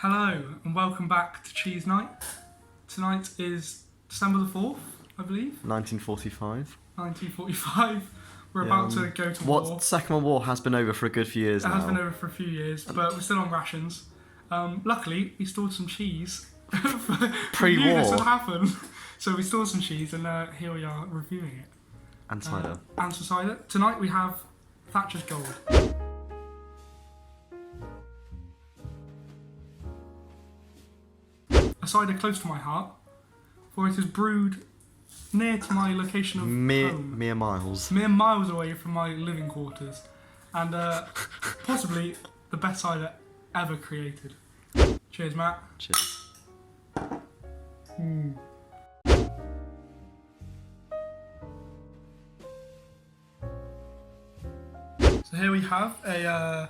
Hello and welcome back to Cheese Night. Tonight is December the 4th, I believe. 1945. 1945. We're about to go to war. Second World War has been over for a good few years now. It has been over for a few years, but we're still on rations. Luckily, we stored some cheese. Pre-war. We knew this would happen. So we stored some cheese and here we are reviewing it. And cider. And some cider. Tonight we have Thatcher's Gold. A cider close to my heart, for it is brewed near to my location of home. Mere miles. Mere miles away from my living quarters. And possibly the best cider ever created. Cheers, Matt. Cheers. So here we have a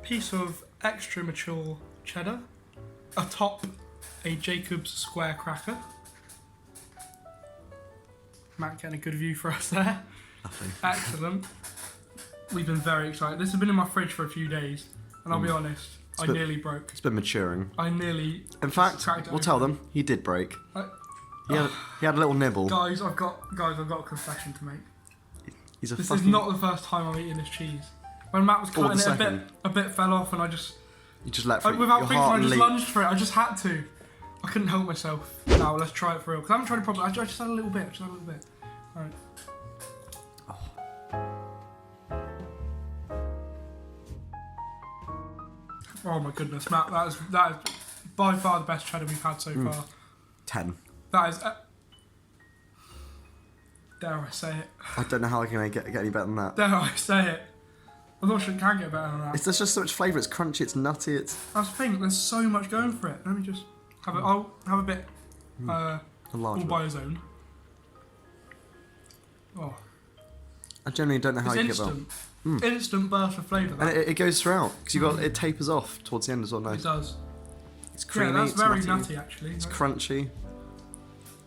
piece of extra mature cheddar, atop a Jacob's square cracker. Matt getting a good view for us there. Nothing. Excellent. We've been very excited. This has been in my fridge for a few days, and I'll be honest, I nearly broke. It's been maturing. I nearly. In fact, we'll tell them he did break. He had a little nibble. Guys, I've got a confession to make. This is not the first time I'm eating this cheese. When Matt was cutting it, a bit fell off, and I just. You just let it. Without thinking, I just lunged for it. I just had to. I couldn't help myself. Now let's try it for real. Because I haven't tried it properly. I just had a little bit. Alright. Oh my goodness, Matt. That is by far the best cheddar we've had so far. 10. That is. Dare I say it? I don't know how I can get any better than that. Dare I say it? I'm not sure it can get better than that. There's just so much flavour. It's crunchy. It's nutty. That's the thing. There's so much going for it. Let me just have it. I'll have a bit. All by his own. Oh. I generally don't know how you get well. Instant burst of flavour. And it goes throughout because it tapers off towards the end as well. No? It does. It's creamy. Yeah, that's very nutty actually. It's crunchy.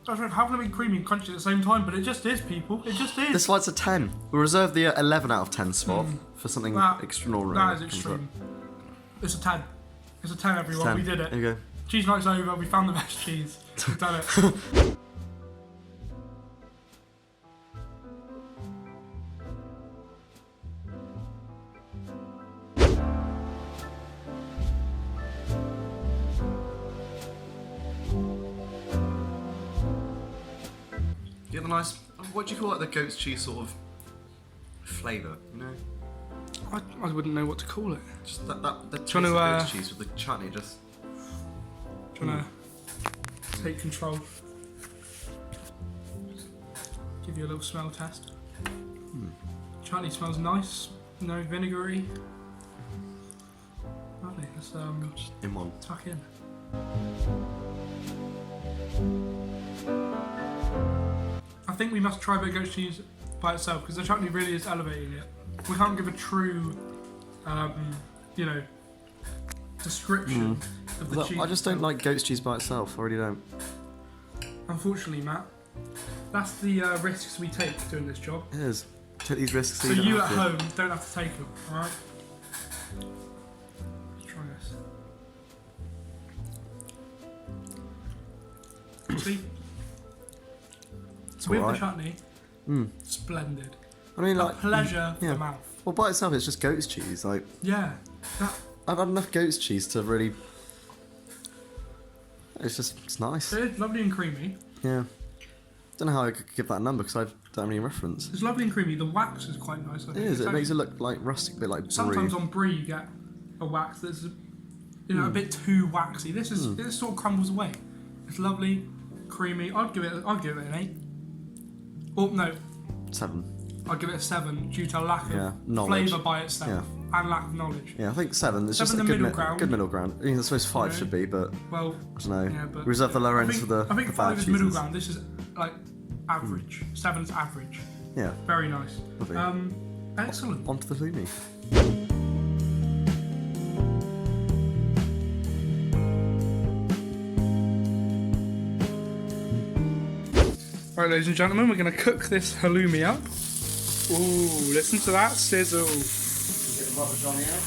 How can it be creamy and crunchy at the same time? But it just is, people. It just is. This light's a 10. We'll reserve the 11 out of 10 spot for something extraordinary. That is extreme. It's a 10. It's a 10, everyone. 10. We did it. There you go. Cheese night's over. We found the best cheese. We've done it. You get the nice, what do you call like the goat's cheese sort of flavour, you know? I wouldn't know what to call it. Just the taste of goat's cheese with the chutney just... Do you want to take control? Give you a little smell test. Chutney smells nice, no vinegary. Lovely, let's in one. tuck in. I think we must try a bit of goat cheese by itself because the chutney really is elevating it. We can't give a true, description of the cheese. I just don't like goat's cheese by itself. I really don't. Unfortunately, Matt, that's the risks we take doing this job. It is. Take these risks. So you at home don't have to take them, all right? Let's try this. See? With the chutney, splendid. I mean, like pleasure for the mouth. Well, by itself, it's just goat's cheese. Like, yeah, I've had enough goat's cheese to really. It's nice. It's lovely and creamy. Yeah. Don't know how I could give that a number because I don't have any reference. It's lovely and creamy. The wax is quite nice. I think. It is. It makes it look like rustic, a bit like brie. Sometimes on brie you get a wax that's, a bit too waxy. This sort of crumbles away. It's lovely, creamy. I'd give it an 8. Oh no. 7. I'd give it a 7 due to lack of knowledge. flavour by itself and lack of knowledge. Yeah, I think 7. It's just a good middle ground. I mean, I suppose 5 should be, but well, I don't know. Yeah, but reserve the lower ends for the. I think the 5 is cheeses. middle ground. This is like average. 7's average. Yeah. Very nice. Lovely. Excellent. On to the halloumi. Right, ladies and gentlemen, we're going to cook this halloumi up. Ooh, listen to that sizzle. Get the rubber Johnny out.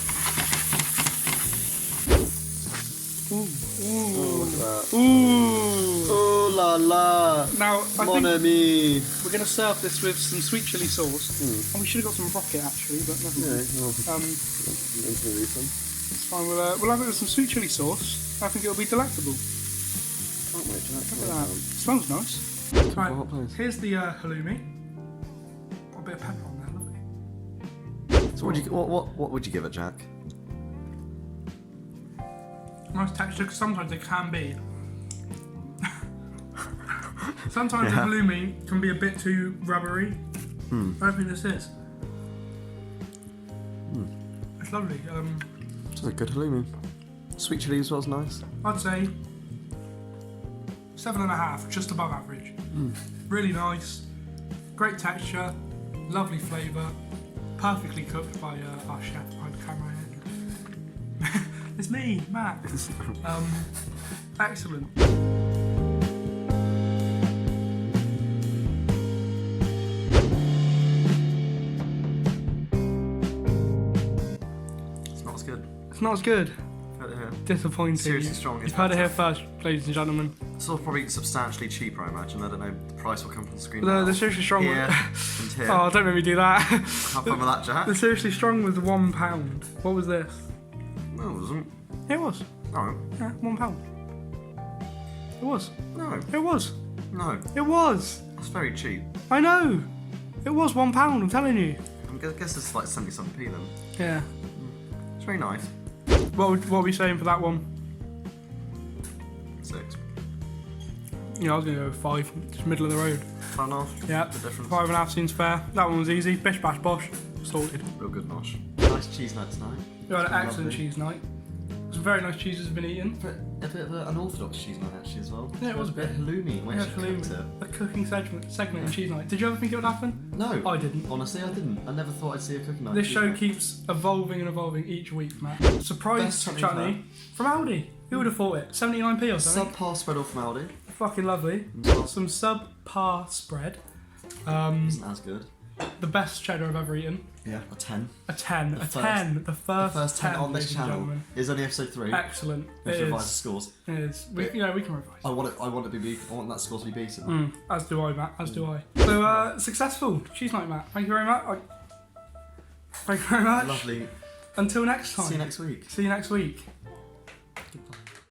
Oh, look at that. Ooh. Oh la la. Now, I Mon think ami. we're going to serve this with some sweet chilli sauce. And we should have got some rocket actually, but never mind. It's fine. We'll have it with some sweet chilli sauce. I think it'll be delectable. Can't wait, Jack. Look at that. Smells nice. Right, hot place. here's the halloumi. Got a bit of pepper on there, lovely. So what would you give it, Jack? Nice texture, because sometimes it can be. Sometimes the halloumi can be a bit too rubbery. I don't think this is. It's lovely. It's a good halloumi. Sweet chilli as well is nice. I'd say 7.5, just above average. Really nice, great texture, lovely flavour, perfectly cooked by our chef behind the camera here. It's me, Matt. Excellent. It's not as good. It's not as good. Heard it here. Disappointing. Seriously strong. You've heard it here first, ladies and gentlemen. It's all probably substantially cheaper, I imagine. I don't know. The price will come from the screen. The seriously strong Here one. and here. Oh, don't make me do that. Have fun with that, Jack. The seriously strong was £1. What was this? No, it wasn't. It was. No. Yeah, £1. It was. No. It was. No. It was. That's very cheap. I know. It was £1. I'm telling you. I guess it's like 70-something p then. Yeah. It's very nice. What are we saying for that one? 6. Yeah, I was going to go with 5. Just middle of the road. 5.5. Yeah. The difference. 5.5 seems fair. That one was easy. Bish bash bosh. Sorted. Real good nosh. Nice cheese night tonight. We had an Lovely. excellent cheese night. Some very nice cheeses have been eaten. A bit of an unorthodox cheese night actually as well. Yeah, it was a bit. halloumi when Yeah, she cooked it. a cooking segment in cheese night. Did you ever think it would happen? No. I didn't. Honestly, I didn't. I never thought I'd see a cooking night. This show keeps evolving and evolving each week, Matt. Surprise Best chutney chutney from Aldi. Who would have thought it? 79p or something. Subpar spread off from Aldi. Fucking lovely. Well, Some subpar spread. isn't as good. The best cheddar I've ever eaten. Yeah, a 10. A 10. The a first- 10. The The first 10 on this ladies and channel gentlemen. is only episode 3. Excellent. We It have to revise the is. scores. It is. We can revise. I want it to be. I want that score to be beaten. As do I, Matt. As do I. So, successful cheese night, Matt. Thank you very much. Thank you very much. Lovely. Until next time. See you next week. See you next week.